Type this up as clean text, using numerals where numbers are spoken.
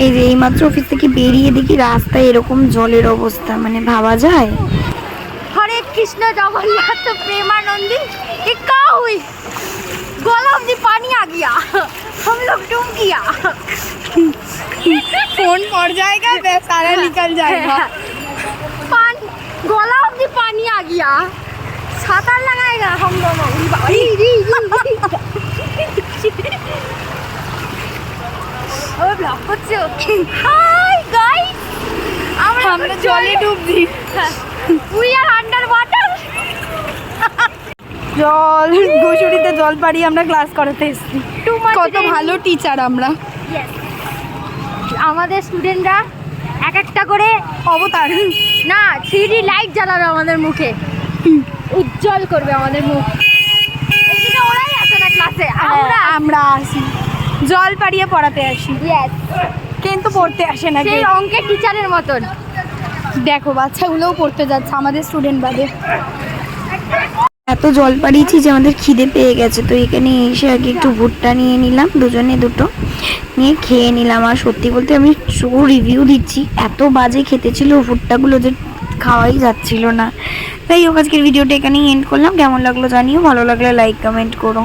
এই যে এইমাত্র অফিস থেকে বেরিয়ে দেখি রাস্তায় এরকম জলের অবস্থা, মানে ভাবা যায়। हरे कृष्ण जगन्नाथ प्रेमानंदी ये क्या हुई? गला में पानी आ गया, हम लोग डूब गया। फोन पड़ जाएगा, सारा निकल जाएगा। गला में पानी आ गया, छाता लगाएगा हम दोनों। हाय गाइस, আমরা জলে ডুব দিই। we are under water। জল ঘুষুরিতে জল পাড়িয়ে আমরা ক্লাস করাতে এসেছি। কত ভালো টিচার আমরা। আমাদের স্টুডেন্টরা এক একটা করে অবতার না 3D লাইট জ্বালাবে আমাদের মুখে, উজ্জ্বল করবে আমাদের মুখ। এদিকে ওরাই আসে না ক্লাসে, আমরা আসি, জল পাড়িয়ে পড়াতে আসি, কিন্তু পড়তে আসে না সেই কেউ। অঙ্কের টিচারের মতন। দেখো বাচ্চাগুলোও পড়তে যাচ্ছে আমাদের স্টুডেন্ট বাদে। এত জল পাড়িয়েছি যে আমাদের খিদে পেয়ে গেছে, তো এখানে এসে আর কি একটু ভুট্টা নিয়ে নিলাম, দুজনে দুটো নিয়ে খেয়ে নিলাম। আর সত্যি বলতে আমি শো রিভিউ দিচ্ছি, এত বাজে খেতে ছিল ভুট্টাগুলো যে খাওয়াই যাচ্ছিল না। তাই হোক, আজকের ভিডিওটা এখানেই এন্ড করলাম। কেমন লাগলো জানিও, ভালো লাগলে লাইক কমেন্ট করো।